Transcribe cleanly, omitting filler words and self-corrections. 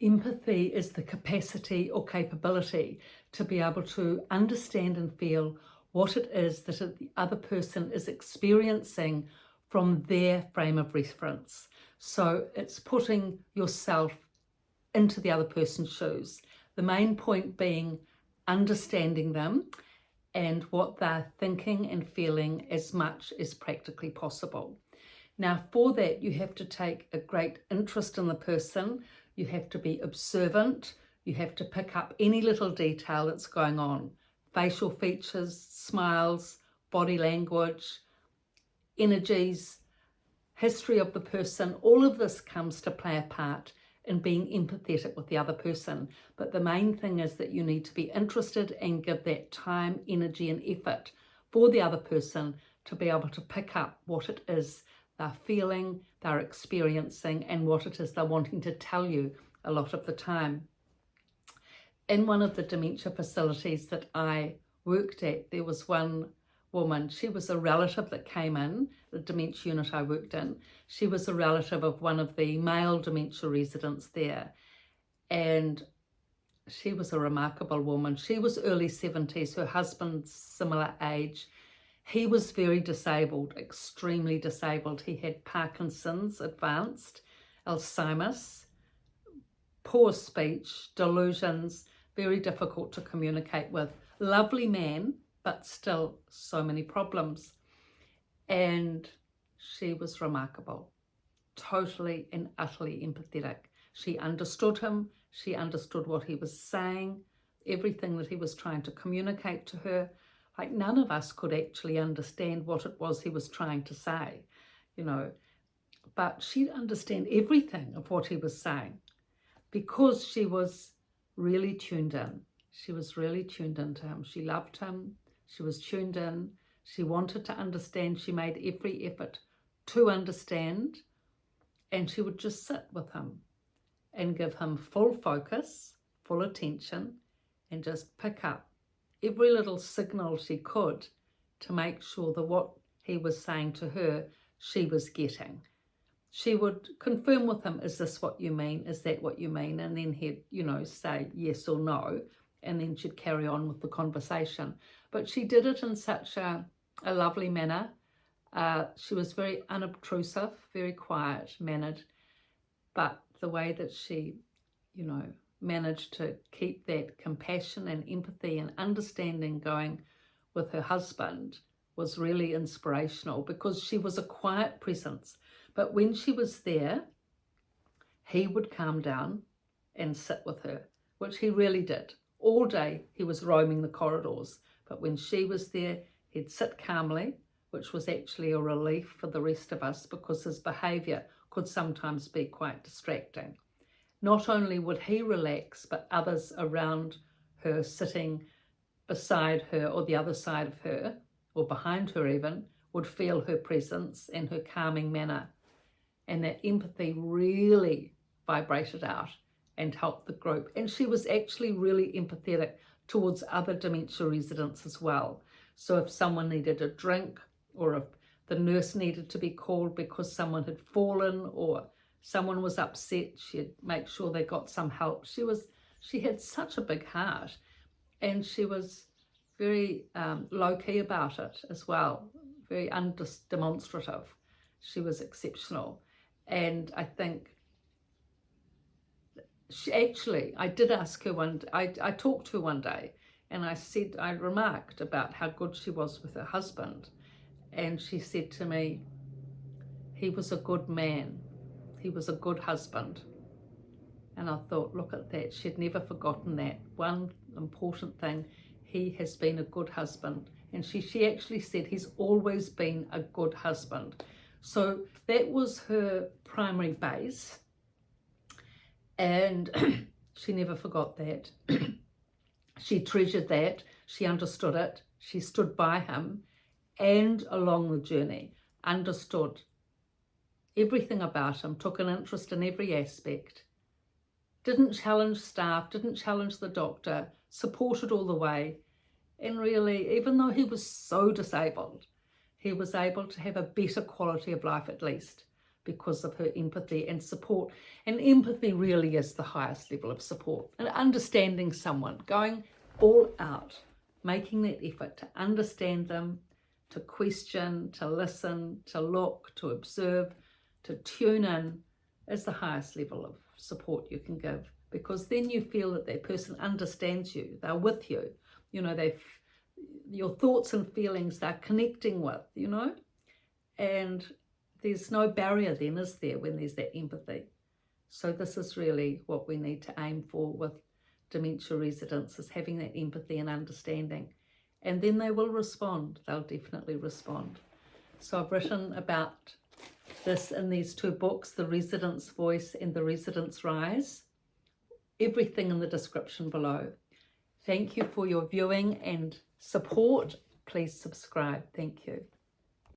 Empathy is the capacity or capability to be able to understand and feel what it is that the other person is experiencing from their frame of reference. So it's putting yourself into the other person's shoes. The main point being understanding them and what they're thinking and feeling as much as practically possible. Now, for that, you have to take a great interest in the person. You have to be observant. You have to pick up any little detail that's going on. Facial features, smiles, body language, energies, history of the person. All of this comes to play a part in being empathetic with the other person. But the main thing is that you need to be interested and give that time, energy, and effort for the other person to be able to pick up what it is they're feeling, they're experiencing, and what it is they're wanting to tell you a lot of the time. In one of the dementia facilities that I worked at, there was one woman. She was a relative that came in, the dementia unit I worked in. She was a relative of one of the male dementia residents there. And she was a remarkable woman. She was early 70s, her husband's similar age. He was very disabled, extremely disabled. He had Parkinson's advanced, Alzheimer's, poor speech, delusions, very difficult to communicate with. Lovely man, but still so many problems. And she was remarkable, totally and utterly empathetic. She understood him. She understood what he was saying, everything that he was trying to communicate to her. Like, none of us could actually understand what it was he was trying to say, but she'd understand everything of what he was saying because she was really tuned in. She was really tuned into him. She loved him. She was tuned in. She wanted to understand. She made every effort to understand, and she would just sit with him and give him full focus, full attention, and just pick up every little signal she could to make sure that what he was saying to her, she was getting. She would confirm with him, is this what you mean? Is that what you mean? And then he'd, say yes or no, and then she'd carry on with the conversation. But she did it in such a lovely manner. She was very unobtrusive, very quiet mannered, but the way that she, managed to keep that compassion and empathy and understanding going with her husband was really inspirational, because she was a quiet presence. But when she was there, he would calm down and sit with her, which he really did. All day he was roaming the corridors, but when she was there, he'd sit calmly, which was actually a relief for the rest of us, because his behaviour could sometimes be quite distracting. Not only would he relax, but others around her, sitting beside her or the other side of her, or behind her even, would feel her presence and her calming manner. And that empathy really vibrated out and helped the group. And she was actually really empathetic towards other dementia residents as well. So if someone needed a drink, or if the nurse needed to be called because someone had fallen or someone was upset, she'd make sure they got some help. She had such a big heart, and she was very low-key about it as well, very undemonstrative. She was exceptional. And I think I did ask her I talked to her one day, and I remarked about how good she was with her husband. And she said to me, he was a good man. He was a good husband. And I thought, look at that. She'd never forgotten that. One important thing, he has been a good husband. And she actually said he's always been a good husband. So that was her primary base. And she never forgot that. She treasured that. She understood it. She stood by him, and along the journey understood everything about him, took an interest in every aspect, didn't challenge staff, didn't challenge the doctor, supported all the way. And really, even though he was so disabled, he was able to have a better quality of life at least, because of her empathy and support. And empathy really is the highest level of support. And understanding someone, going all out, making that effort to understand them, to question, to listen, to look, to observe, to tune in, is the highest level of support you can give. Because then you feel that that person understands you, they're with you, you know, your thoughts and feelings they're connecting with, you know, and there's no barrier then, is there, when there's that empathy. So this is really what we need to aim for with dementia residents, is having that empathy and understanding. And then they will respond, they'll definitely respond. So I've written about this in these two books, The Resident's Voice and The Resident's Rise. Everything in the description below. Thank you for your viewing and support. Please subscribe. Thank you.